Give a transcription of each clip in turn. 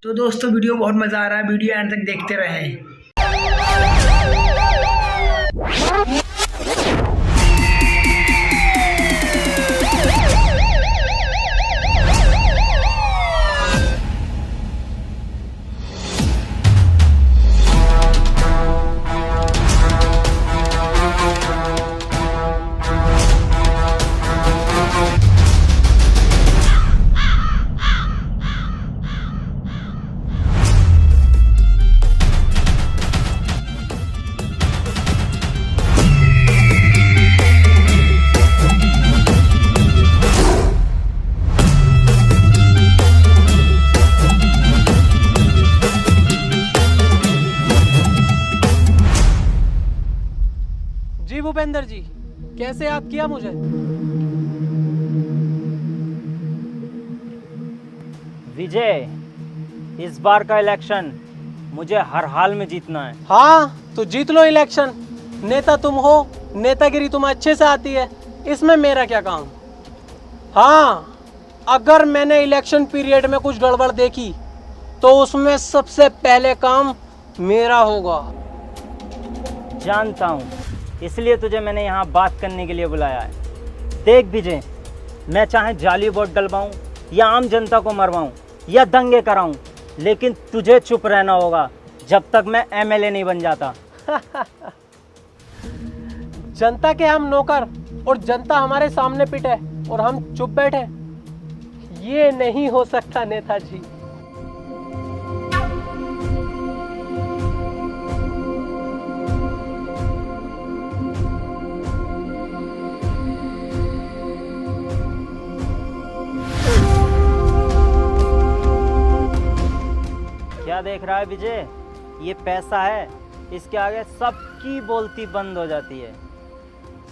तो दोस्तों वीडियो बहुत मज़ा आ रहा है, वीडियो एंड तक देखते रहें। जी भूपेंद्र जी, कैसे याद किया मुझे? विजय, इस बार का इलेक्शन मुझे हर हाल में जीतना है। हाँ तो जीत लो इलेक्शन। नेता तुम हो, नेतागिरी तुम्हें अच्छे से आती है, इसमें मेरा क्या काम। हाँ, अगर मैंने इलेक्शन पीरियड में कुछ गड़बड़ देखी तो उसमें सबसे पहले काम मेरा होगा। जानता हूँ, इसलिए तुझे मैंने यहाँ बात करने के लिए बुलाया है। देख विजय, मैं चाहे जाली वोट डलवाऊँ या आम जनता को मरवाऊँ या दंगे कराऊँ, लेकिन तुझे चुप रहना होगा जब तक मैं एमएलए नहीं बन जाता। जनता के हम नौकर और जनता हमारे सामने पिटे और हम चुप बैठे, ये नहीं हो सकता नेताजी। क्या देख रहा है विजय? ये पैसा है, इसके आगे सबकी बोलती बंद हो जाती है।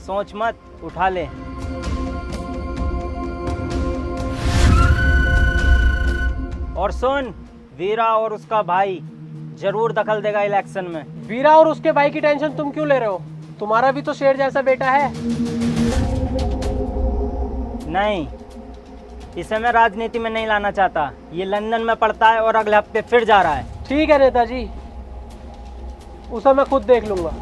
सोच मत, उठा ले। और सुन, वीरा और उसका भाई जरूर दखल देगा इलेक्शन में। वीरा और उसके भाई की टेंशन तुम क्यों ले रहे हो? तुम्हारा भी तो शेर जैसा बेटा है। नहीं, इसे मैं राजनीति में नहीं लाना चाहता। ये लंदन में पढ़ता है और अगले हफ्ते फिर जा रहा है। ठीक है नेताजी, उसे मैं खुद देख लूंगा।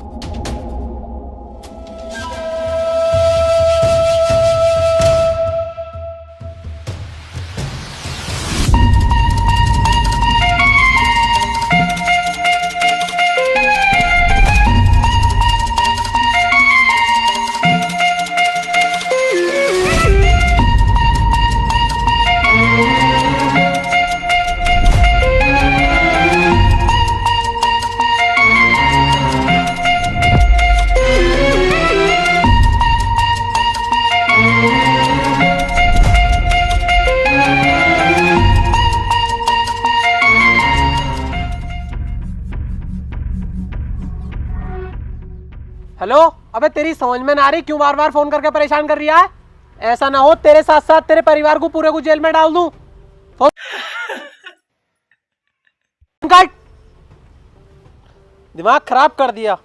हेलो, अबे तेरी समझ में ना आ रही क्यों बार बार फोन करके परेशान कर रही है? ऐसा ना हो तेरे साथ साथ तेरे परिवार को पूरे को जेल में डाल दूं। फोन काट, दिमाग खराब कर दिया।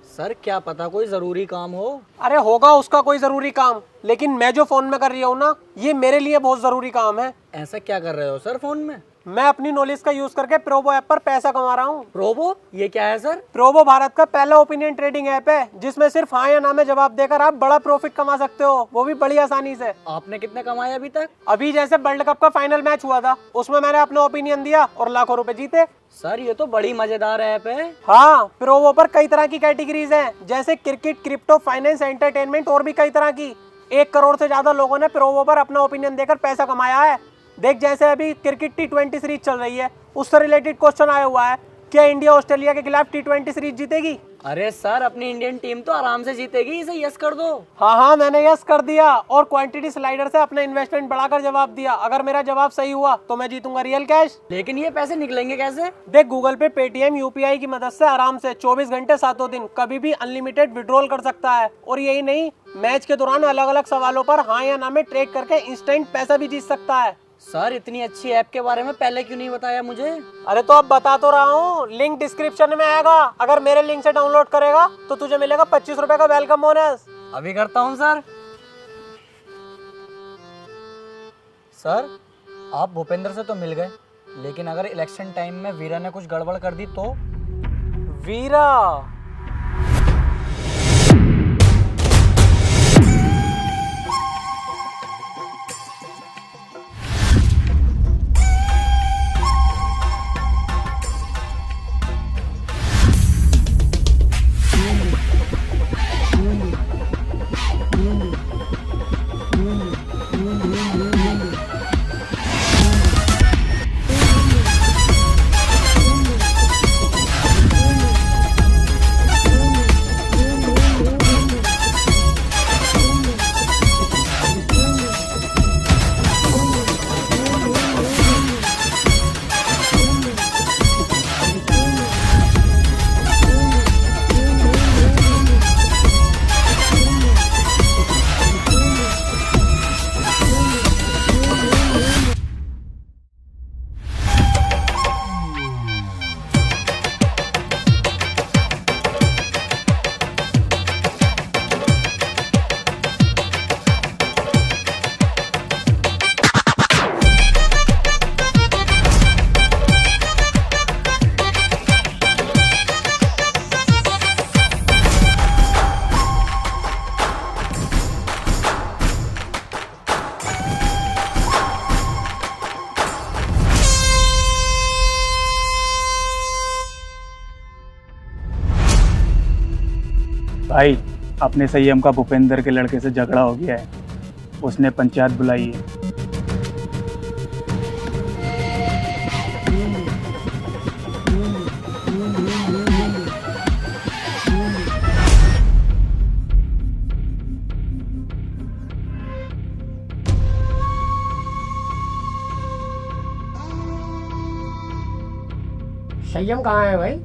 सर क्या पता कोई जरूरी काम हो। अरे होगा उसका कोई जरूरी काम, लेकिन मैं जो फोन में कर रही हूँ ना, ये मेरे लिए बहुत जरूरी काम है। ऐसा क्या कर रहे हो सर फोन में? मैं अपनी नॉलेज का यूज करके प्रोबो ऐप पर पैसा कमा रहा हूँ। प्रोबो, ये क्या है सर? प्रोबो भारत का पहला ओपिनियन ट्रेडिंग ऐप है, जिसमें सिर्फ हाँ या ना में जवाब देकर आप बड़ा प्रॉफिट कमा सकते हो, वो भी बड़ी आसानी से। आपने कितने कमाए अभी तक? अभी जैसे वर्ल्ड कप का फाइनल मैच हुआ था, उसमें मैंने अपना ओपिनियन दिया और लाखों रुपए जीते। सर ये तो बड़ी मजेदार ऐप है। हाँ, प्रोबो पर कई तरह की कैटेगरीज हैं, जैसे क्रिकेट, क्रिप्टो, फाइनेंस, एंटरटेनमेंट और भी कई तरह की। 1 करोड़ से ज्यादा लोगों ने प्रोबो पर अपना ओपिनियन देकर पैसा कमाया है। देख, जैसे अभी क्रिकेट T20 सीरीज चल रही है, उससे रिलेटेड क्वेश्चन आया हुआ है, क्या इंडिया ऑस्ट्रेलिया के खिलाफ T20 सीरीज जीतेगी? अरे सर अपनी इंडियन टीम तो आराम से जीतेगी, इसे यस कर दो। हाँ, मैंने यस कर दिया और क्वांटिटी स्लाइडर से अपना इन्वेस्टमेंट बढ़ाकर जवाब दिया। अगर मेरा जवाब सही हुआ तो मैं जीतूंगा रियल कैश। लेकिन ये पैसे निकलेंगे कैसे? देख, गूगल पे, पेटीएम, यूपीआई की मदद से आराम से 24 घंटे 7 दिन कभी भी अनलिमिटेड विड्रॉल कर सकता है। और यही नहीं, मैच के दौरान अलग अलग सवालों पर हाँ या ना में ट्रेड करके इंस्टेंट पैसा भी जीत सकता है। सर इतनी अच्छी ऐप के बारे में पहले क्यों नहीं बताया मुझे? अरे तो अब बता तो रहा हूँ, लिंक डिस्क्रिप्शन में आएगा। अगर मेरे लिंक से डाउनलोड करेगा तो तुझे मिलेगा 25 रुपए का वेलकम बोनस। अभी करता हूँ सर। सर आप भूपेंद्र से तो मिल गए, लेकिन अगर इलेक्शन टाइम में वीरा ने कुछ गड़बड़ कर दी तो? वीरा? भाई, अपने संयम का भूपेंद्र के लड़के से झगड़ा हो गया है। उसने पंचायत बुलाई है। संयम कहाँ है भाई?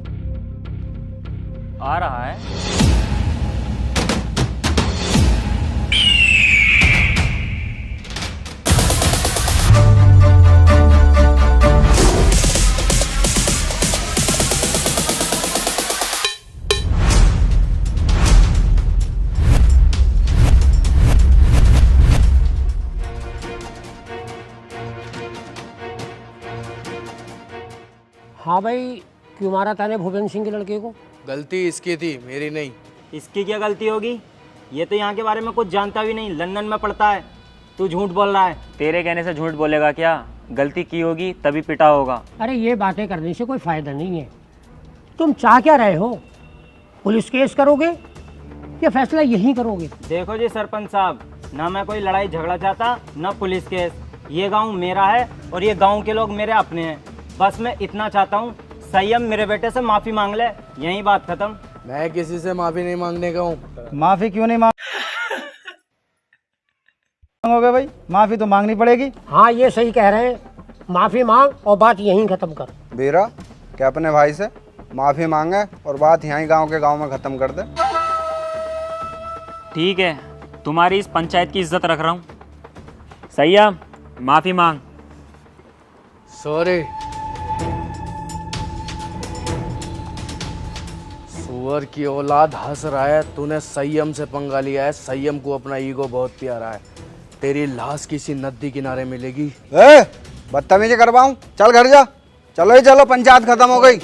आ रहा है। हाँ भाई, क्यों मारा ताने भूपेंद्र सिंह के लड़के को? गलती इसकी थी, मेरी नहीं। इसकी क्या गलती होगी? ये तो यहाँ के बारे में कुछ जानता भी नहीं, लंदन में पढ़ता है। तू झूठ बोल रहा है। तेरे कहने से झूठ बोलेगा क्या? गलती की होगी तभी पिटा होगा। अरे ये बातें करने से कोई फायदा नहीं है। तुम चाह क्या रहे हो? पुलिस केस करोगे या फैसला यहीं करोगे? देखो जी सरपंच साहब, ना मैं कोई लड़ाई झगड़ा चाहता ना पुलिस केस। ये गांव मेरा है और ये गांव के लोग मेरे अपने हैं। बस मैं इतना चाहता हूँ, संयम मेरे बेटे से माफ़ी मांग ले, यही बात खत्म। मैं किसी से माफी नहीं मांगने का हूँ। माफी क्यों नहीं मांगोगे भाई? माफी तो मांगनी पड़ेगी। हाँ ये सही कह रहे हैं, माफ़ी मांग और बात यहीं ख़त्म कर। वीरा, क्या अपने भाई से माफ़ी मांगे और बात यहीं गांव के गांव में ख़त्म कर दे। ठीक है, तुम्हारी इस पंचायत की इज्जत रख रहा हूँ। संयम, माफी मांग। सॉरी। सुअर की औलाद हंस रहा है, तूने संयम से पंगा लिया है। संयम को अपना ईगो बहुत प्यारा है। तेरी लाश किसी नदी किनारे मिलेगी। बदतमीजी करवाऊं? चल घर जा। चलो ही चलो, पंचायत खत्म हो गई।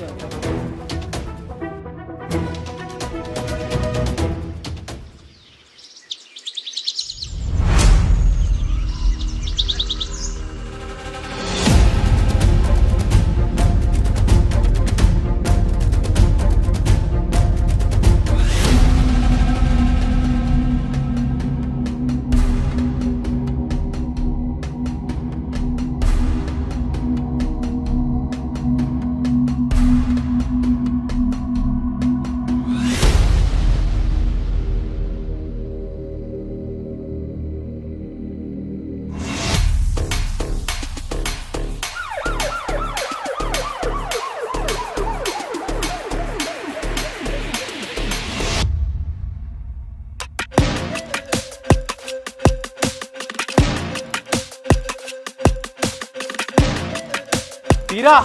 वीरा,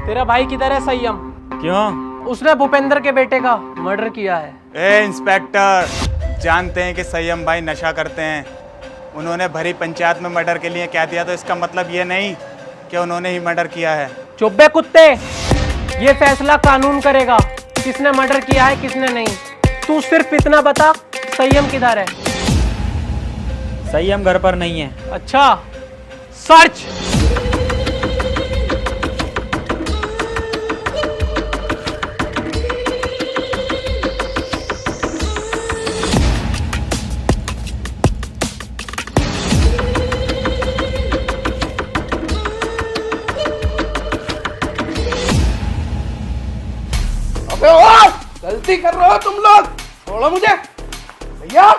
तेरा भाई किधर है संयम? क्यों? उसने भूपेंद्र के बेटे का मर्डर किया है। ए इंस्पेक्टर, जानते हैं कि संयम भाई नशा करते हैं। उन्होंने भरी पंचायत में मर्डर के लिए कह दिया तो इसका मतलब ये नहीं कि उन्होंने ही मर्डर किया है। चुप बे कुत्ते, ये फैसला कानून करेगा किसने मर्डर किया है किसने नहीं। तू सिर्फ इतना बता, संयम किधर है? संयम घर पर नहीं है। अच्छा, सर्च। गलती कर रहे हो तुम लोग, छोड़ो मुझे भैया।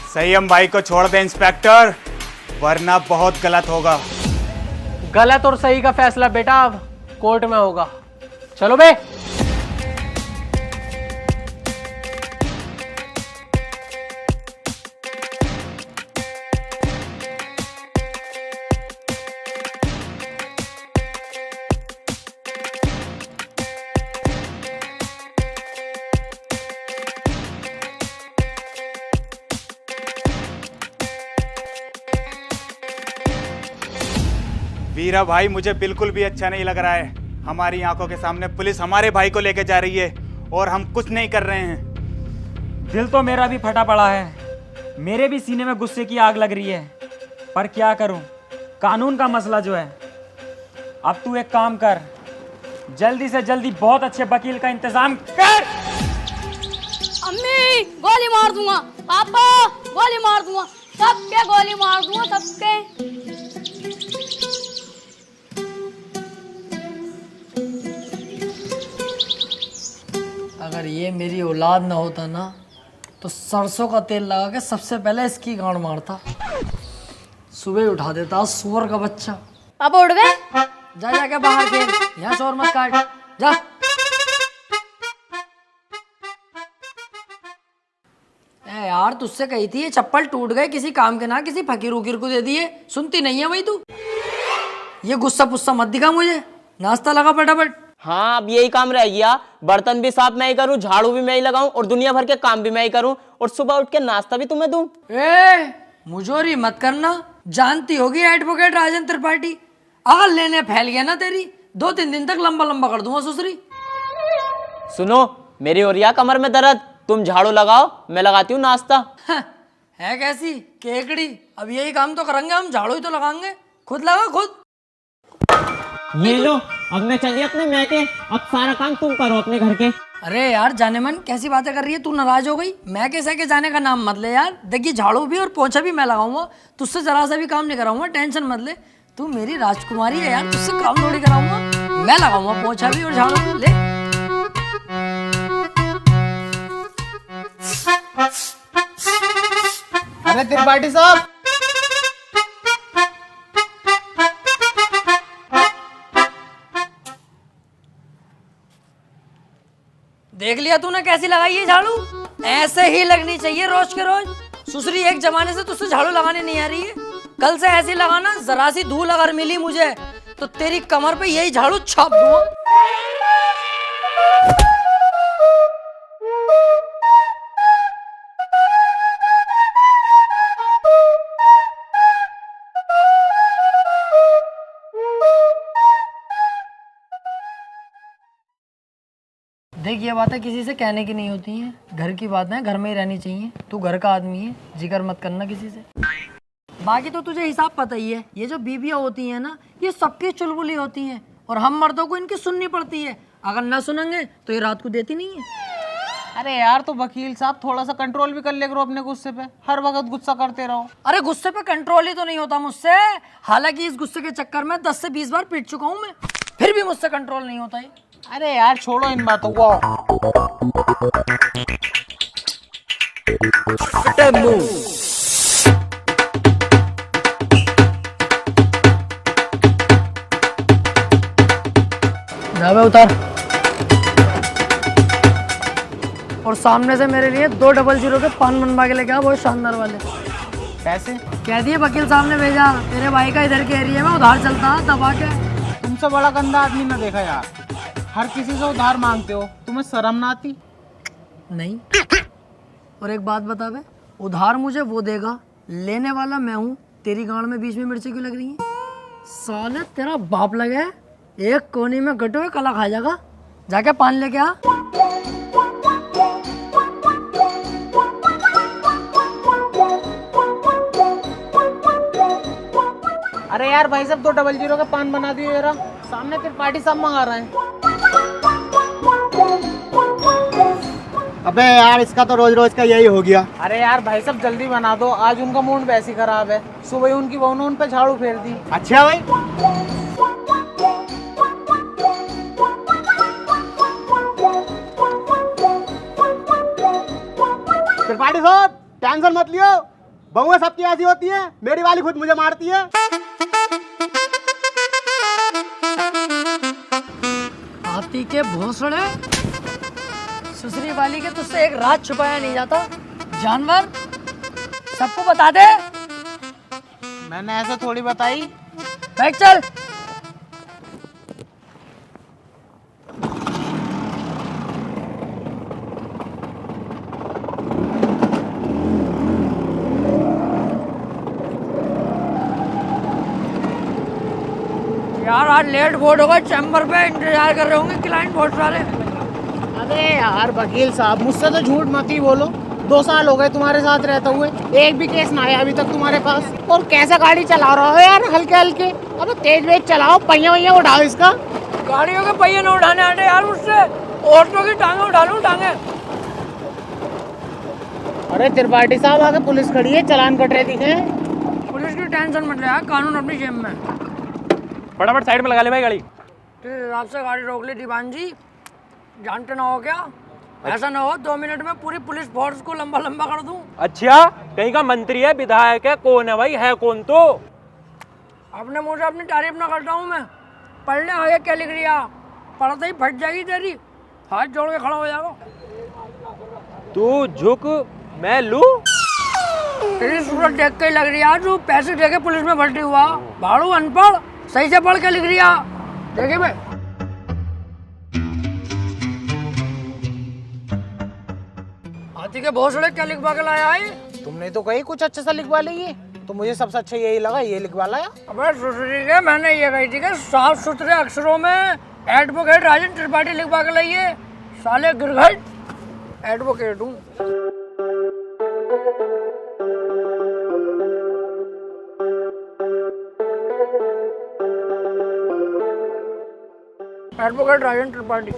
संयम भाई को छोड़ दे इंस्पेक्टर, वरना बहुत गलत होगा। गलत और सही का फैसला बेटा अब कोर्ट में होगा। चलो बे। वीरा भाई, मुझे बिल्कुल भी अच्छा नहीं लग रहा है। हमारी आंखों के सामने पुलिस हमारे भाई को लेके जा रही है और हम कुछ नहीं कर रहे हैं। दिल तो मेरा भी फटा पड़ा है, मेरे भी सीने में गुस्से की आग लग रही है, पर क्या करूं, कानून का मसला जो है। अब तू एक काम कर, जल्दी से जल्दी बहुत अच्छे वकील का इंतजाम कर। अम्मी, गोली मार दूंगा। पापा, गोली मार दूंगा। सबके गोली मार दूंगा, सबके। अगर ये मेरी औलाद ना होता ना तो सरसों का तेल लगा के सबसे पहले इसकी गांड मारता, सुबह उठा देता सुअर का बच्चा। पापा उठ गए? जा जाके बाहर खेल, यहाँ शोर मत काट, जा। ए यार, तुझसे कही थी ये चप्पल टूट गए, किसी काम के ना किसी फकीर उकीर को दे दिए, सुनती नहीं है भाई तू। ये गुस्सा पुस्सा मत दिखा मुझे, नाश्ता लगा फटाफट। हाँ, अब यही काम रह गया, बर्तन भी साफ मैं ही करूं, झाड़ू भी मैं ही लगाऊं और दुनिया भर के काम भी मैं ही करूं और सुबह उठ के नाश्ता भी तुम्हें दूं। ए, मुझोरी मत करना, जानती होगी एडवोकेट राजन त्रिपाठी, अगर लेने फैल गया ना तेरी 2-3 दिन तक लंबा लंबा कर दूंगा ससुरी। सुनो, मेरी हो रही है कमर में दर्द, तुम झाड़ू लगाओ, मैं लगाती हूँ नाश्ता। है कैसी केकड़ी, अब यही काम तो करेंगे हम, झाड़ू ही तो लगाएंगे, खुद लगा खुद। ये लो, अब मैं चलिए अपने मैके, अब सारा काम तुम करो अपने घर के। अरे यार जाने मन, कैसी बातें कर रही है तू, नाराज हो गई? मैं कैसे के जाने का नाम मत ले यार, देखिए झाड़ू भी और पोछा भी मैं लगाऊंगा, तुझसे जरा सा भी काम नहीं कराऊंगा, टेंशन मत ले। तू मेरी राजकुमारी है यार, तुझसे काम थोड़ी कराऊंगा, मैं लगाऊंगा पोछा भी और झाड़ू भी। ले अरे त्रिपाठी साहब, देख लिया तूने कैसी लगाई है झाड़ू, ऐसे ही लगनी चाहिए रोज के रोज। सुसरी एक जमाने से तुझसे झाड़ू लगाने नहीं आ रही है, कल से ऐसी लगाना, जरा सी धूल अगर मिली मुझे तो तेरी कमर पे यही झाड़ू छाप दूंगा। देख, ये बातें किसी से कहने की नहीं होती हैं, घर की बातें घर में ही रहनी चाहिए। तू घर का आदमी है, जिक्र मत करना किसी से। बाकी तो तुझे हिसाब पता ही है, ये जो बीबियाँ होती हैं ना, ये सबकी चुलबुली होती हैं और हम मर्दों को इनकी सुननी पड़ती है, अगर ना सुनेंगे तो ये रात को देती नहीं है। अरे यार, तो वकील साहब थोड़ा सा कंट्रोल भी कर ले करो अपने गुस्से पे, हर वक्त गुस्सा करते रहो। अरे गुस्से पे कंट्रोल ही तो नहीं होता मुझसे, हालांकि इस गुस्से के चक्कर में 10 से 20 बार पीट चुका हूँ मैं, फिर भी मुझसे कंट्रोल नहीं होता है। अरे यार छोड़ो इन बातों को। जावे उतार, और सामने से मेरे लिए 200 के पान बनवा के लेके आ, बहुत शानदार वाले। पैसे कह दिए वकील साहब ने भेजा, तेरे भाई का इधर के एरिया में उधार चलता है दबा के। तुम तुमसे बड़ा गंदा आदमी ना देखा यार। हर किसी से उधार मांगते हो, तुम्हें शर्म ना आती? नहीं। और एक बात बता बे, उधार मुझे वो देगा, लेने वाला मैं हूँ। तेरी गांड में बीच में मिर्ची क्यों लग रही है? साले तेरा बाप लगा है, एक कोने में गटो हुए कला खा जाएगा। जाके पान लेके आ। अरे यार भाई साहब 200 का पान बना दियो जरा, सामने त्रिपाठी साहब मंगा रहे हैं। अबे यार इसका तो रोज रोज का यही हो गया। अरे यार भाई साहब जल्दी बना दो, आज उनका मूड वैसे ही खराब है। सुबह उनकी बहू ने उन पे झाड़ू फेर दी। अच्छा भाई। त्रिपाठी साहब टेंशन मत लियो, बहुएं सबकी ऐसी होती है, मेरी वाली खुद मुझे मारती है। हाथी के भोसड़े, ससुरी वाली के तुझसे एक रात छुपाया नहीं जाता। जानवर सबको बता दे। मैंने ऐसा थोड़ी बताई। बैठ चल। यार आज लेट बोर्ड होगा, चैम्बर पे इंतजार कर रहे होंगे क्लाइंट बहुत सारे। अरे यार वकील साहब मुझसे तो झूठ मत ही बोलो, 2 साल हो गए तुम्हारे साथ रहते हुए, एक भी केस ना आया अभी तक तुम्हारे पास। और कैसा गाड़ी चला रहे हो यार, हल्के हल्के। अब तेज वेज चलाओ, पहिया वैया उठाओ इसका। गाड़ियों के पहिए न उठाने आते यार मुझसे, औरतों की टांगे उठा लूं टांगे। अरे त्रिपाठी साहब आगे पुलिस खड़ी है, चालान कट रहे दिखे। पुलिस की टेंशन मत ले यार, कानून अपनी जेब में। फटाफट साइड में लगा ले भाई गाड़ी। तेरे हिसाब से गाड़ी रोक ली दीवान जी, जानते ना हो क्या? ऐसा ना हो 2 मिनट में पूरी पुलिस फोर्स को लंबा लंबा कर दूं। अच्छा कहीं का मंत्री है, विधायक है, कौन है भाई, है कौन? तो अपने मुंह से अपनी तारीफ ना करता हूँ मैं। पढ़ ले आगे क्या लिख रिया, पढ़ते ही फट जाएगी तेरी, हाथ जोड़ के खड़ा हो जाएगा। तू झुक मैं लू। तेरी सूरत देख के ही लग रही है तू पैसे दे के पुलिस में भर्ती हुआ। भाड़ू अनपढ़, सही से पढ़ के लिख रिया। देखिए भाई हाथी के बहुत सारे क्या लिखवा के लाया है? तुमने तो कही कुछ अच्छा सा लिखवा ली, तो मुझे सबसे अच्छा यही लगा, ये लिखवा लाया। अबे सुसरी के मैंने ये कही थी कि साफ सुथरे अक्षरों में एडवोकेट राजन त्रिपाठी लिखवा के लाइए। साले गिरघट एडवोकेट हूँ। एडवोकेट राजन त्रिपाठी।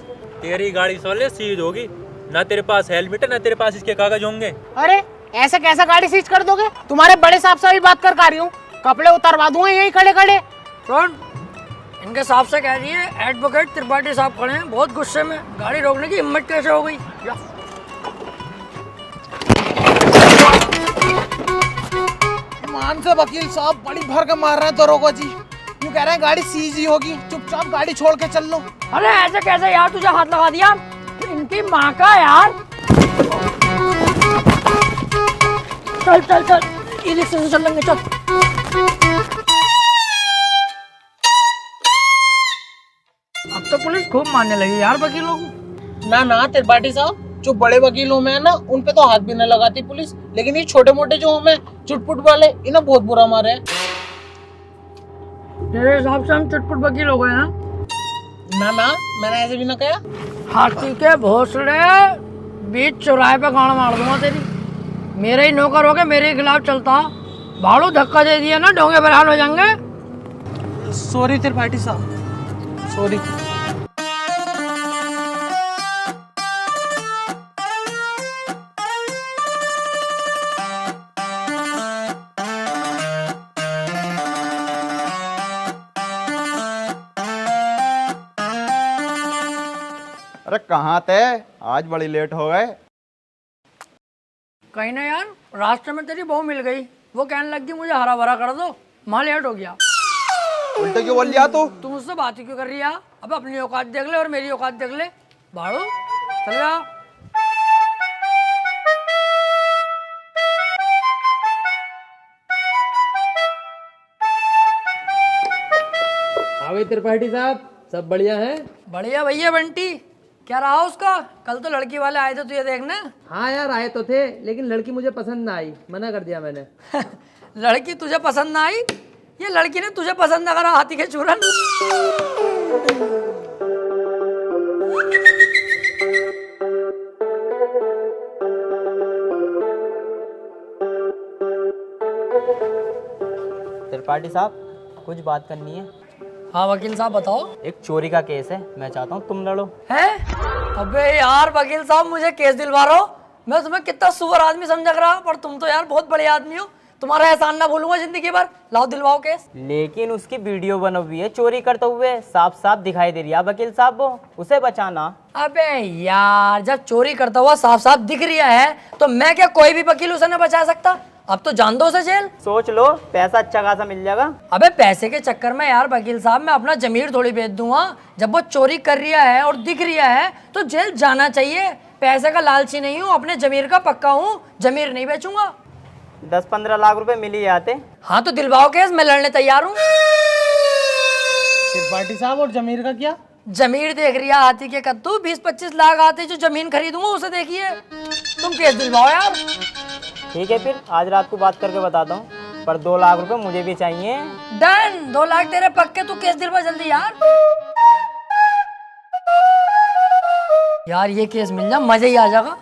तेरी गाड़ी साले सीज होगी, ना तेरे पास हेलमेट है ना तेरे पास इसके कागज होंगे। अरे ऐसे कैसा गाड़ी सीज कर दोगे? तुम्हारे बड़े साहब से भी बात कर रही हूँ, कपड़े उतारवा दूंगा यही खड़े खड़े। सुन, इनके साहब से कह रही है एडवोकेट त्रिपाठी साहब खड़े हैं, बहुत गुस्से में। गाड़ी रोकने की हिम्मत कैसे हो गई? मान से वकील साहब बड़ी भर के मार रहे हैं दरोगा जी, यूँ कह रहे हैं गाड़ी सीज ही होगी, चुपचाप गाड़ी छोड़ के चल लो। अरे ऐसे कैसे यार, तुझे हाथ लगा दिया? इनकी माँ का यार। चल चल चल, ई रिक्शे से चल लेंगे, चल। अब तो पुलिस खूब मारने लगी यार वकीलों को। ना त्रिपाठी साहब, जो बड़े वकीलों में है ना उन पे तो हाथ भी न लगाती पुलिस, लेकिन ये छोटे मोटे जो हमें चुटपुट वाले, इन्हें बहुत बुरा मारे है। तेरे हिसाब से हम चुटपुट वकील हो गए हैं? ना मैंने ऐसे भी ना कहा। हाथी के भोसड़े, बीच चौराहे पे गाड़ मार दूंगा तेरी। मेरे ही नौकर हो गए, मेरे ही खिलाफ चलता। भाड़ू धक्का दे दिया ना, ढोंगे बरहाल हो जाएंगे। सॉरी त्रिपाठी साहब, सॉरी। अरे कहाँ थे, आज बड़ी लेट हो गए। कहीं ना यार, रास्ते में तेरी बहू मिल गई, वो कहने लगी मुझे हरा भरा कर दो, मां लेट हो गया। उल्टे क्यों बोल लिया तू? तुम मुझसे बात ही क्यों कर रही है? अब अपनी औकात देख ले और मेरी औकात देख ले। भाड़ू चल जा। भाई त्रिपाठी साहब, सब बढ़िया है? बढ़िया भैया बंटी। क्या रहा उसका? कल तो लड़की वाले आए थे तुझे देखने। हाँ यार आए तो थे, लेकिन लड़की मुझे पसंद ना आई, मना कर दिया मैंने। लड़की तुझे पसंद ना आई? ये लड़की ने तुझे पसंद ना करा, हाथी के चूरन। त्रिपाठी साहब, कुछ बात करनी है। हाँ वकील साहब बताओ। एक चोरी का केस है, मैं चाहता हूँ तुम लड़ो। है? अबे यार वकील साहब, मुझे केस दिलवा रहा हो? मैं तुम्हें कितना सुअर आदमी समझ रहा, पर तुम तो यार बहुत बड़े आदमी हो। तुम्हारा एहसान ना भूलूंगा जिंदगी भर। लाओ दिलवाओ केस। लेकिन उसकी वीडियो बनी हुई है चोरी करते हुए, साफ साफ दिखाई दे रही है वकील साहब, वो उसे बचाना। अबे यार, जब चोरी करता हुआ साफ साफ दिख रहा है तो मैं क्या कोई भी वकील उसे न बचा सकता? अब तो जान दो उसे जेल। सोच लो, पैसा अच्छा खासा मिल जाएगा। अबे पैसे के चक्कर में यार वकील साहब मैं अपना जमीर थोड़ी बेच दूंगा। जब वो चोरी कर रहा है और दिख रहा है तो जेल जाना चाहिए। पैसे का लालची नहीं हूँ, अपने जमीर का पक्का हूँ, जमीर नहीं बेचूंगा। 10-15 लाख रुपए मिल ही जाते। हाँ तो दिलवाओ केस, मैं लड़ने तैयार हूँ। त्रिपाठी साहब और जमीर का क्या? जमीर देख रही है हाथी के कद्दू, 20-25 लाख आते जो जमीन खरीदूंगा उसे देखिए। तुम केस दिलवाओ यार। ठीक है फिर आज रात को बात करके बताता हूँ, पर 2 लाख रुपए मुझे भी चाहिए। डन, 2 लाख तेरे पक्के। तू केस दिलवा जल्दी यार। यार ये केस मिल जा, मजा ही आ जाएगा।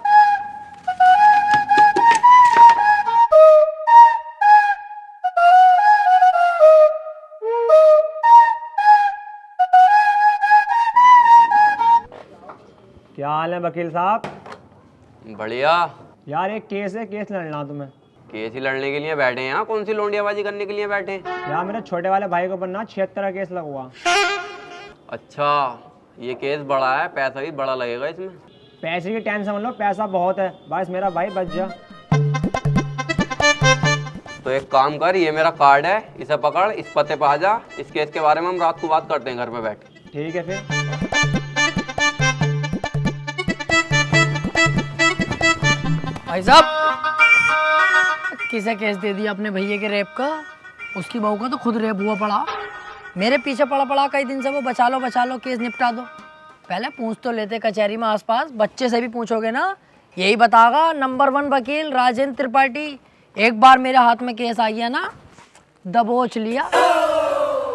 क्या हाल है वकील साहब? बढ़िया। यार एक केस है, केस लड़ना तुम्हें। केस ही लड़ने के लिए बैठे हैं यहाँ? कौन सी लोंडियाबाजी करने के लिए बैठे हैं? यार मेरे छोटे वाले भाई को बनना 76 का केस लगवा। अच्छा, ये केस बड़ा है, पैसा भी बड़ा लगेगा इसमें। पैसे की टेंशन मत लो, पैसा बहुत है, बस मेरा भाई बच जा। तो एक काम कर, ये मेरा कार्ड है, इसे पकड़, इस पते पे आ जा। इस केस के बारे में हम रात को बात करते हैं घर पे बैठ। ठीक है फिर। भाई साहब, किसे केस दे दिया अपने भैया के रेप का? उसकी बहू का तो खुद रेप हुआ पड़ा। मेरे पीछे पड़ा पड़ा कई दिन से वो, बचा लो केस निपटा दो। पहले पूछ तो लेते कचहरी में आसपास, बच्चे से भी पूछोगे ना यही बतागा नंबर 1 वकील राजेंद्र त्रिपाठी। एक बार मेरे हाथ में केस आ गया ना, दबोच लिया।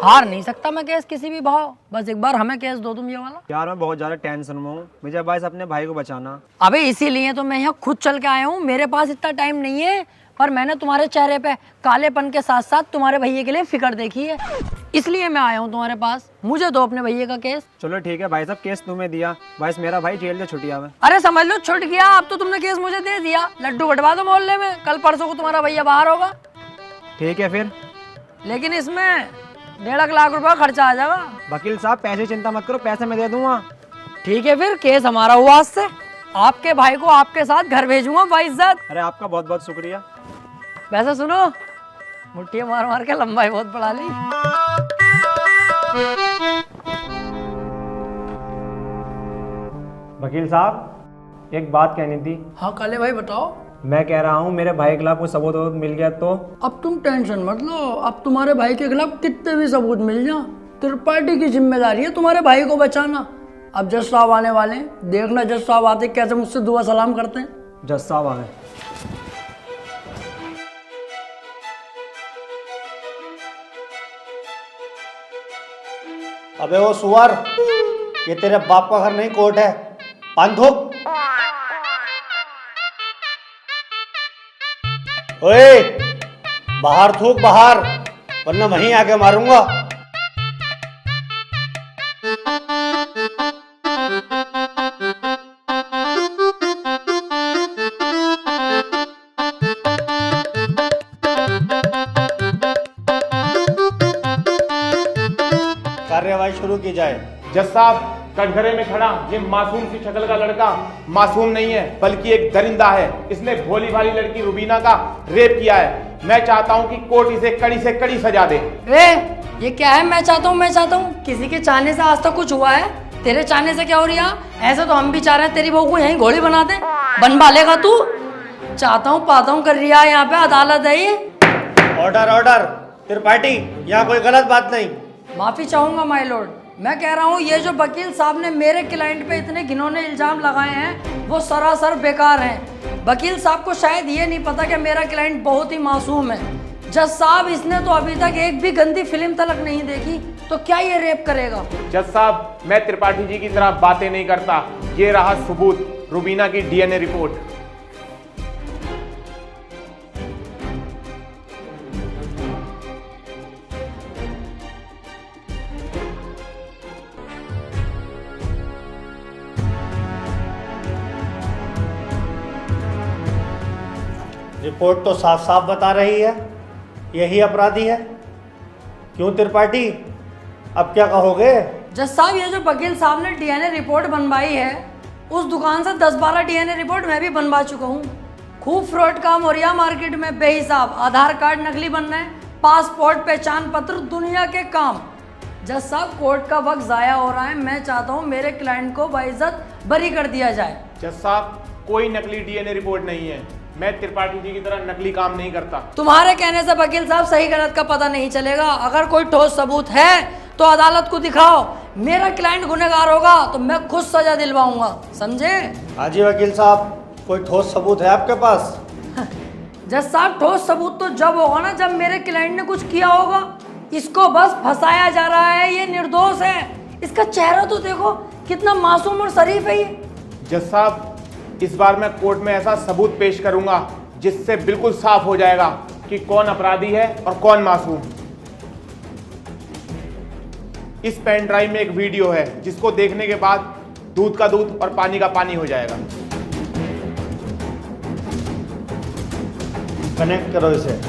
हार नहीं सकता मैं केस किसी भी भाव। बस एक बार हमें केस दो तुम ये वाला। यार मैं बहुत ज्यादा टेंशन में हूँ, मुझे बस अपने भाई को बचाना। अबे इसीलिए तो मैं यहाँ खुद चल के आया हूँ। मेरे पास इतना टाइम नहीं है, पर मैंने तुम्हारे चेहरे पे कालेपन के साथ साथ तुम्हारे भैया के लिए फिक्र देखी है, इसलिए मैं आया हूँ तुम्हारे पास। मुझे दो अपने भैया का केस। चलो ठीक है भाई साहब, केस तुम्हें दिया, बस मेरा भाई जेल से छुट्टिया में। अरे समझ लो छुट गया, अब तो तुमने केस मुझे दे दिया। लड्डू बंटवा दो मोहल्ले में, कल परसों को तुम्हारा भैया बाहर होगा। ठीक है फिर, लेकिन इसमें 1.5 लाख रुपया खर्चा आ जाएगा। वकील साहब पैसे चिंता मत करो, पैसे मैं दे दूंगा। ठीक है फिर, केस हमारा हुआ आज से। आपके भाई को आपके साथ घर भेजूंगा बाइज्जत। अरे आपका बहुत बहुत शुक्रिया। वैसे सुनो, मुट्ठियां मार मार के लंबाई बहुत बढ़ा ली। वकील साहब एक बात कहनी थी। हाँ काले भाई बताओ। मैं कह रहा हूँ मेरे भाई के खिलाफ कोई सबूत मिल गया तो? अब तुम टेंशन मत लो, अब तुम्हारे भाई के खिलाफ कितने भी सबूत मिल जाए, त्रिपाठी की जिम्मेदारी है तुम्हारे भाई को बचाना। अब जज साहब आने वाले हैं, देखना जज साहब आते कैसे मुझसे दुआ सलाम करते हैं। जज साहब आ गए। अबे वो सुअर, ये तेरे बाप का घर नहीं कोर्ट है। पान थूक। ओए बाहर थूक बाहर, वरना वहीं आके मारूंगा। कार्यवाही शुरू की जाए। जज साहब, कटघरे में खड़ा ये मासूम सी शक्ल का लड़का मासूम नहीं है, बल्कि एक दरिंदा है। इसने भोली भाली लड़की रुबीना का रेप किया है। मैं चाहता हूं कि कोर्ट इसे कड़ी से कड़ी सजा दे। ये क्या है? मैं चाहता हूँ, किसी के चाहने से आज तक कुछ हुआ है? तेरे चाहने से क्या हो रहा? ऐसे तो हम भी चाह रहे हैं तेरी बहू को यहीं घोड़ी बना दे। बनवा लेगा तू? चाहता हूँ पाता हूँ कर रहा है, यहाँ पे अदालत है ये। Order order. त्रिपाठी, यहाँ कोई गलत बात नहीं। माफी चाहूंगा माय लॉर्ड। मैं कह रहा हूँ ये जो वकील साहब ने मेरे क्लाइंट पे इतने घिनौने इल्जाम लगाए हैं वो सरासर बेकार हैं। वकील साहब को शायद ये नहीं पता कि मेरा क्लाइंट बहुत ही मासूम है। जज साहब इसने तो अभी तक एक भी गंदी फिल्म तलक नहीं देखी, तो क्या ये रेप करेगा? जज साहब, मैं त्रिपाठी जी की तरह बातें नहीं करता। ये रहा सबूत, रुबीना की डीएनए रिपोर्ट। रिपोर्ट तो साफ साफ बता रही है यही अपराधी है। क्यों त्रिपाठी, अब क्या कहोगे? जज साहब, ये जो वकील साहब ने डीएनए रिपोर्ट बनवाई है उस दुकान से 10-12 डीएनए रिपोर्ट मैं भी बनवा चुका हूँ। खूब फ्रॉड काम हो रहा मार्केट में बेहिसाब। आधार कार्ड नकली बन रहे हैं, पासपोर्ट, पहचान पत्र, दुनिया के काम। जज साहब, कोर्ट का वक्त जाया हो रहा है। मैं चाहता हूँ मेरे क्लाइंट को बाइज्जत बरी कर दिया जाए। जज साहब, कोई नकली डीएनए रिपोर्ट नहीं है। मैं त्रिपाठी जी की तरह नकली काम नहीं करता। तुम्हारे कहने से वकील साहब सही गलत का पता नहीं चलेगा। अगर कोई ठोस सबूत है तो अदालत को दिखाओ। मेरा क्लाइंट गुनहगार होगा तो मैं खुद सजा दिलवाऊंगा, समझे? हाँ जी वकील साहब, कोई ठोस सबूत है आपके पास? जज साहब, ठोस सबूत तो जब होगा ना जब मेरे क्लाइंट ने कुछ किया होगा। इसको बस फंसाया जा रहा है, ये निर्दोष है। इसका चेहरा तो देखो, कितना मासूम और शरीफ है ये। जज साहब, इस बार मैं कोर्ट में ऐसा सबूत पेश करूंगा जिससे बिल्कुल साफ हो जाएगा कि कौन अपराधी है और कौन मासूम। इस पेन ड्राइव में एक वीडियो है जिसको देखने के बाद दूध का दूध और पानी का पानी हो जाएगा। कनेक्ट करो इसे।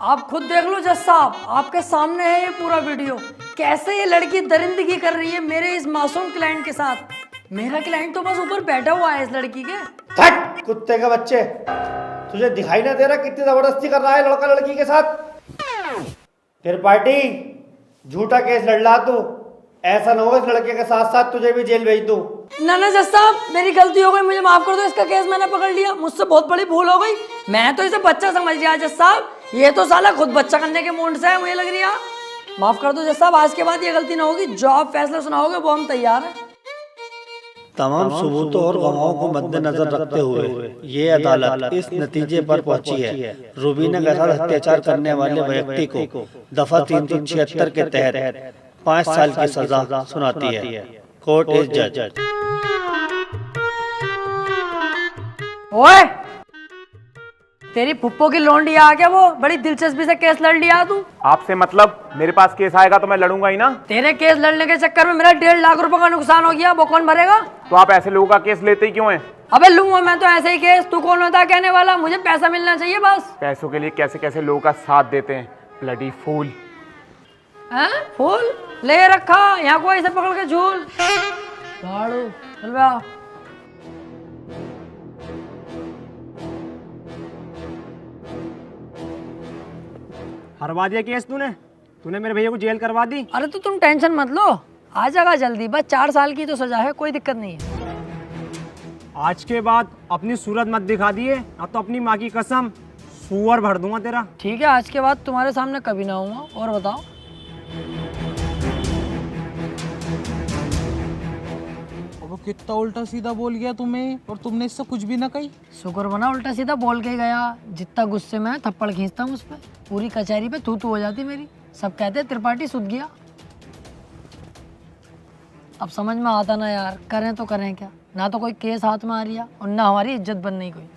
आप खुद देख लो जज साहब, आपके सामने है ये पूरा वीडियो। कैसे ये लड़की दरिंदगी कर रही है मेरे इस मासूम क्लाइंट के साथ। मेरा क्लाइंट तो बस ऊपर बैठा हुआ है इस लड़की के। हट कुत्ते के बच्चे, तुझे दिखाई ना दे रहा कितनी जबरदस्ती कर रहा है लड़का लड़की के साथ? त्रिपाठी, झूठा केस लड़ रहा तू। ऐसा ना हो इस लड़के के साथ साथ तुझे भी जेल भेज दूं। ना ना जज साहब, मेरी गलती हो गई, मुझे माफ कर दो। इसका केस मैंने पकड़ लिया, मुझसे बहुत बड़ी भूल हो गई। मैं तो इसे बच्चा समझ लिया जज साहब, ये तो साला खुद बच्चा करने के मूड से है, मुझे लग रही है। माफ कर दो जज साहब, आज के बाद ये गलती ना होगी। जो आप फैसला सुनाओगे वो हम तैयार हैं। तमाम सबूतों और गवाहों को मद्देनजर रखते हुए ये अदालत इस नतीजे पर पहुंची है, रुबीना के साथ अत्याचार करने वाले व्यक्ति को दफा 376 के तहत 5 साल की सजा सुनाती है। कोर्ट इज जज। ओए, तेरी फुप्पो की लौंडी आ गया, वो बड़ी दिलचस्पी से केस लड़ लिया तू। आपसे मतलब? मेरे पास केस आएगा तो मैं लड़ूंगा ही ना। तेरे केस लड़ने के चक्कर में मेरा 1.5 लाख रुपए का नुकसान हो गया, वो कौन भरेगा? तो आप ऐसे लोगों का केस लेते ही क्यों हैं? अबे लूंगा मैं तो ऐसे ही केस, तू कौन होता है कहने वाला? मुझे पैसा मिलना चाहिए बस। पैसों के लिए कैसे कैसे लोगों का साथ देते हैं, ब्लडी फूल। हैं? फूल ले रखा यहाँ को ऐसे पकड़ के झूल। झाड़ू चल बे आ। हरवा दिया केस तूने मेरे भैया को जेल करवा दी। अरे तो तुम टेंशन मत लो, आ जाएगा जल्दी। बस 4 साल की तो सजा है, कोई दिक्कत नहीं है। आज के बाद अपनी सूरत मत दिखा दिए, अब तो अपनी माँ की कसम सुअर भर दूंगा तेरा। ठीक है, आज के बाद तुम्हारे सामने कभी ना आऊंगा। और बताओ? वो कितना उल्टा सीधा बोल गया तुम्हें, और तुमने इससे कुछ भी ना कही। शुक्र बना उल्टा सीधा बोल के गया। जितना गुस्से में थप्पड़ खींचता हूँ उस पर, पूरी कचहरी पे तू हो जाती मेरी। सब कहते त्रिपाठी सुध गया। अब समझ में आता ना यार, करें तो करें क्या। ना तो कोई केस हाथ में आ रही है और ना हमारी इज्जत बन रही कोई।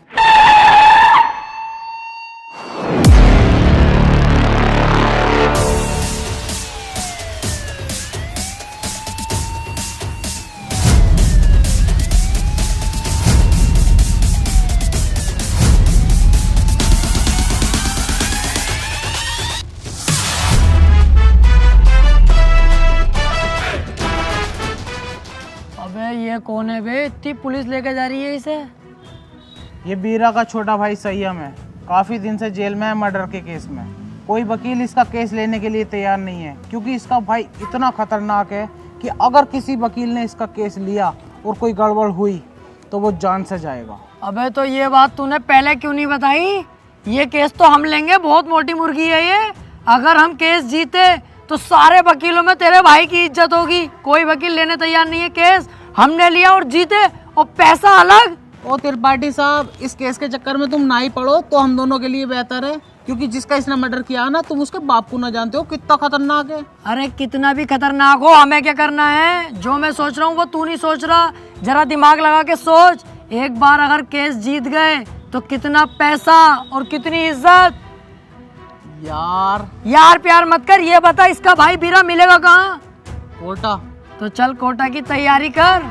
कौन है बे? इतनी पुलिस लेके जा रही है इसे। ये बीरा का छोटा भाई संयम है, काफ़ी दिन से जेल में है मर्डर के केस में। कोई वकील इसका केस लेने के लिए तैयार नहीं है, क्योंकि इसका भाई इतना खतरनाक है कि अगर किसी वकील ने इसका केस लिया और कोई गड़बड़ हुई तो वो जान से जाएगा। अबे तो ये बात तूने पहले क्यों नहीं बताई? ये केस तो हम लेंगे, बहुत मोटी मुर्गी है ये। अगर हम केस जीते तो सारे वकीलों में तेरे भाई की इज्जत होगी। कोई वकील लेने तैयार नहीं है केस, हमने लिया और जीते, और पैसा अलग। ओ त्रिपाठी साहब, इस केस के चक्कर में तुम ना ही पड़ो तो हम दोनों के लिए बेहतर है, क्योंकि जिसका इसने मर्डर किया ना, तुम उसके बाप को ना जानते हो कितना खतरनाक है। अरे कितना भी खतरनाक हो, हमें क्या करना है? जो मैं सोच रहा हूँ वो तू नहीं सोच रहा। जरा दिमाग लगा के सोच, एक बार अगर केस जीत गए तो कितना पैसा और कितनी इज्जत। यार प्यार मत कर, ये बता इसका भाई बीरा मिलेगा कहाँ? कोटा। तो चल कोटा की तैयारी कर।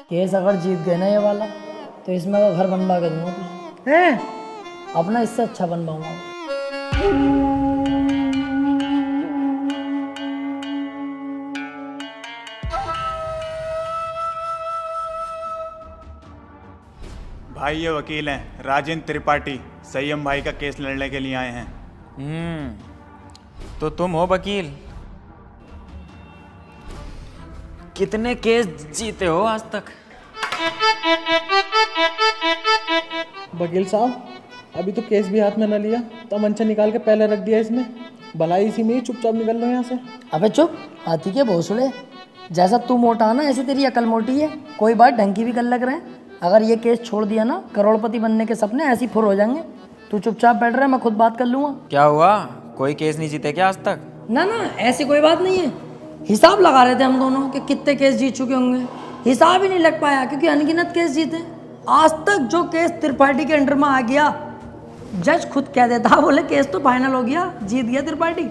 केस अगर जीत गए ना ये वाला, तो इसमें का घर बनवा के दूंगा तुझे। अपना इससे अच्छा बनवाऊंगा। भाई ये वकील हैं राजेंद्र त्रिपाठी, संयम भाई का केस लड़ने के लिए आए हैं। तो तुम हो वकील? कितने केस जीते हो आज तक? वकील साहब, अभी तो केस भी हाथ में न लिया, तमंचा निकाल के पहले रख दिया इसने। भलाई इसी में ही चुपचाप निकल लो यहाँ से। अबे चुप, हाथी के भोसड़े। जैसा तू मोटा ना, ऐसे तेरी अकल मोटी है। कोई बात ढंग की भी कर लग रहे हैं। अगर ये केस छोड़ दिया ना, करोड़पति बनने के सपने ऐसे ही फुर हो जाएंगे। तू चुपचाप बैठ रहा है, मैं खुद बात कर लूँगा। क्या हुआ, कोई केस नहीं जीते क्या आज तक? ना ना, ऐसी कोई बात नहीं है। हिसाब लगा रहे थे हम दोनों कि कितने केस जीत चुके होंगे। हिसाब ही नहीं लग पाया, क्योंकि अनगिनत केस जीते। आज तक जो केस त्रिपाठी के अंडर में आ गया, जज खुद कह देता, बोले केस तो फाइनल हो गया, जीत गया त्रिपाठी।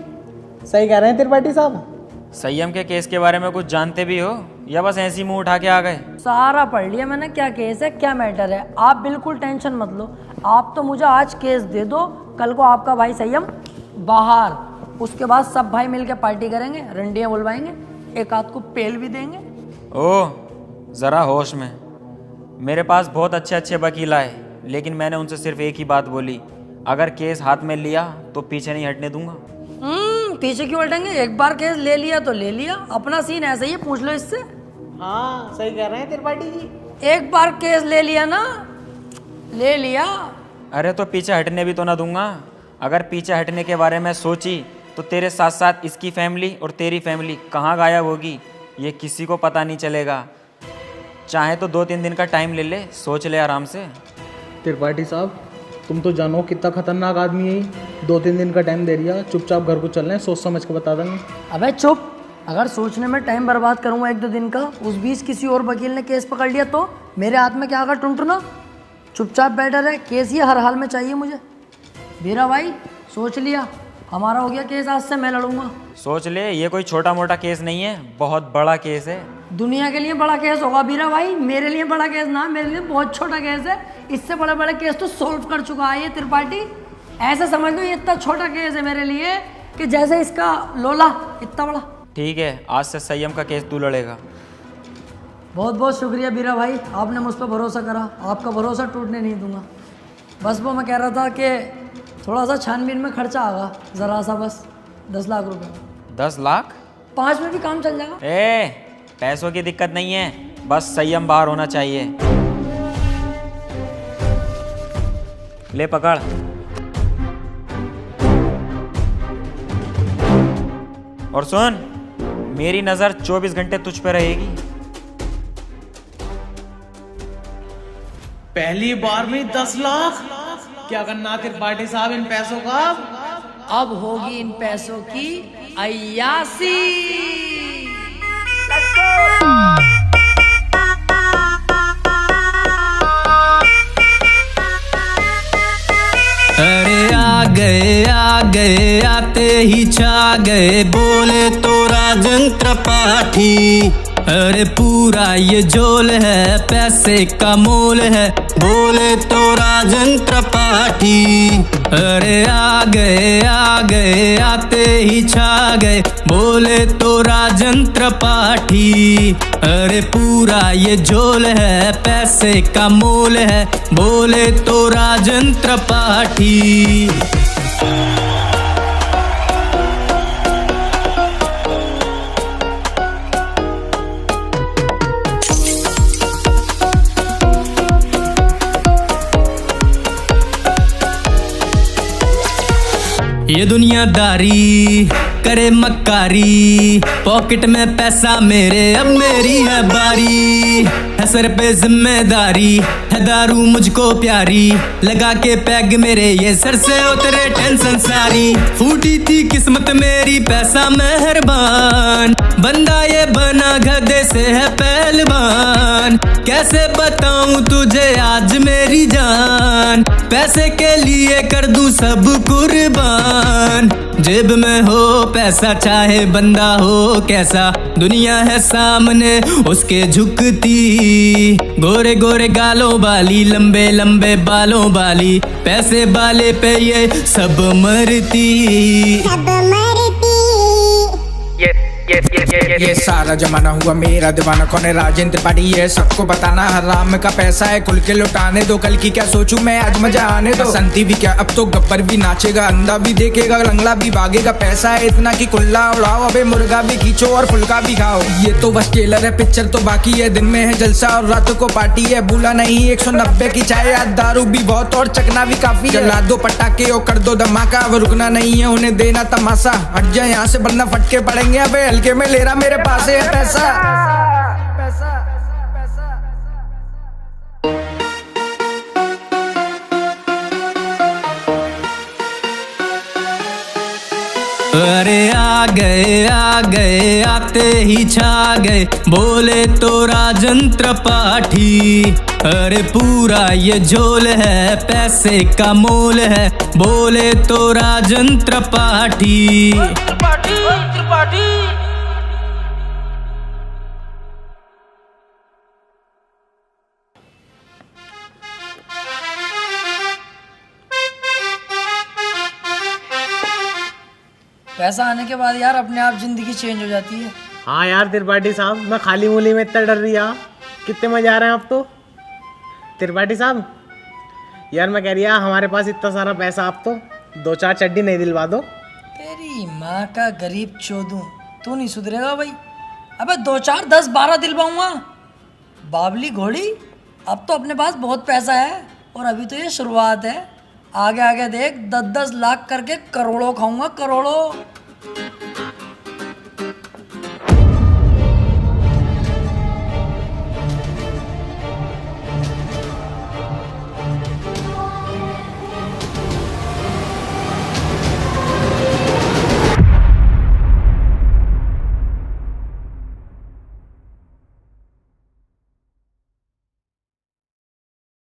सही कह रहे हैं त्रिपाठी साहब। संयम के केस के बारे में कुछ जानते भी हो या बस ऐसी मुंह उठा के आ गए? सारा पढ़ लिया मैंने, क्या केस है क्या मैटर है। आप बिल्कुल टेंशन मत लो। आप तो मुझे आज केस दे दो, कल को आपका भाई संयम बाहर, उसके बाद सब भाई मिलकर पार्टी करेंगे, रंडियाँ बुलवाएंगे, एक आध को पेल भी देंगे। ओह, ज़रा होश में। मेरे पास बहुत अच्छे अच्छे वकील आए, लेकिन मैंने उनसे सिर्फ एक ही बात बोली, अगर केस हाथ में लिया तो पीछे नहीं हटने दूंगा। पीछे क्यों हटेंगे? एक बार केस ले लिया तो ले लिया, अपना सीन ऐसा ही है, पूछ लो इससे। हाँ सही कह रहे हैं त्रिपाठी जी। एक बार केस ले लिया ना, ले लिया। अरे तो पीछे हटने भी तो ना दूंगा। अगर पीछे हटने के बारे में सोची तो तेरे साथ साथ इसकी फैमिली और तेरी फैमिली कहाँ गायब होगी, ये किसी को पता नहीं चलेगा। चाहे तो 2-3 दिन का टाइम ले ले, सोच ले आराम से। त्रिपाठी साहब, तुम तो जानो कितना खतरनाक आदमी है। 2-3 दिन का टाइम दे दिया, चुपचाप घर को चल रहे हैं, सोच समझ के बता देंगे। अबे चुप, अगर सोचने में टाइम बर्बाद करूंगा 1-2 दिन का, उस बीच किसी और वकील ने केस पकड़ लिया तो मेरे हाथ में क्या आगा टुनटुना। चुपचाप बैठा रहे, केस ये हर हाल में चाहिए मुझे। बीरा भाई सोच लिया, हमारा हो गया केस, आज से मैं लड़ूंगा। सोच ले, ये कोई छोटा मोटा केस नहीं है, बहुत बड़ा केस है। दुनिया के लिए बड़ा केस होगा बीरा भाई, मेरे लिए बड़ा केस ना, मेरे लिए बहुत छोटा केस है। इससे बड़े बड़े केस तो सोल्व कर चुका है ये त्रिपाठी। ऐसे समझ लो ये इतना छोटा केस है मेरे लिए कि जैसे इसका लोला इतना बड़ा। ठीक है, आज से संयम का केस तू लड़ेगा। बहुत बहुत शुक्रिया बीरा भाई, आपने मुझ पर भरोसा करा। आपका भरोसा टूटने नहीं दूंगा। बस वो मैं कह रहा था कि थोड़ा सा छानबीन में खर्चा आगा, ज़रा सा, बस 10 लाख रुपए। 10 लाख? 5 में भी काम चल जाएगा। पैसों की दिक्कत नहीं है, बस संयम बाहर होना चाहिए। ले पकड़। और सुन, मेरी नजर 24 घंटे तुझ पे रहेगी। पहली बार में 10 लाख? क्या करना त्रिपाठी साहब इन पैसों का? अब होगी इन पैसों की अय्यासी। अरे आ गए आते ही छा गए, बोले तो राजेंद्र त्रिपाठी। अरे पूरा ये झोल है, पैसे का मोल है, बोले तो राजन त्रिपाठी। अरे आ गए आते ही छा गए, बोले तो राजन त्रिपाठी। अरे पूरा ये झोल है, पैसे का मोल है, बोले तो राजन त्रिपाठी। ये दुनियादारी करे मक्कारी, पॉकेट में पैसा मेरे अब मेरी है बारी। है सर पे जिम्मेदारी, है दारू मुझको प्यारी, लगा के पैग मेरे ये सर से उतरे टेंशन सारी। फूटी थी किस्मत मेरी पैसा मेहरबान, बंदा ये बना गधे से है पहलवान। कैसे बताऊं तुझे आज मेरी जान, पैसे के लिए कर दूं सब कुर्बान। जेब में हो पैसा चाहे बंदा हो कैसा, दुनिया है सामने उसके झुकती। गोरे गोरे गालों वाली, लंबे लंबे बालों वाली, पैसे वाले पे ये सब मरती। ये सारा जमाना हुआ मेरा दीवाना, कौन है राजन त्रिपाठी ये सबको बताना। हराम का पैसा है खुल के लुटाने दो, कल की क्या सोचूं मैं आज मजा आने दो। संती भी क्या अब तो गब्बर भी नाचेगा, अंधा भी देखेगा, लंगड़ा भी भागेगा। पैसा है इतना कि कुल्ला उड़ाओ, अबे मुर्गा भी खींचो और फुल्का भी खाओ। ये तो बस ट्रेलर है, पिक्चर तो बाकी है। दिन में है जलसा और रात को पार्टी है, भूला नहीं 190 की चाय, आज दारू भी बहुत और चकना भी काफी। जला दो पटाखे और कर दो धमाका, अब रुकना नहीं है उन्हें देना तमाशा। हट जाए यहाँ से वरना फटके पड़ेंगे, अबे हल्के में ले रहा मेरे पास है पैसा। अरे आ गए आते ही छा गए, बोले तो राजन त्रिपाठी। अरे पूरा ये झोल है, पैसे का मोल है, बोले तो राजन त्रिपाठी। पैसा आने के बाद यार अपने आप जिंदगी चेंज हो जाती है। हाँ यार त्रिपाठी साहब, मैं खाली मूली में इतना डर रही, कितने मजे आ रहे हैं आप तो। त्रिपाठी साहब यार मैं कह रही हमारे पास इतना सारा पैसा, आप तो 2-4 चड्डी नहीं दिलवा दो। तेरी माँ का गरीब चोदू, तू नहीं सुधरेगा भाई। अबे 2-4 10-12 दिलवाऊंगा बाबली घोड़ी। अब तो अपने पास बहुत पैसा है और अभी तो ये शुरुआत है। आगे आगे देख 10-10 लाख करके करोड़ों खाऊंगा, करोड़ों।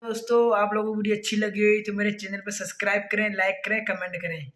दोस्तों आप लोगों को वीडियो अच्छी लगी हुई तो मेरे चैनल पर सब्सक्राइब करें, लाइक करें, कमेंट करें।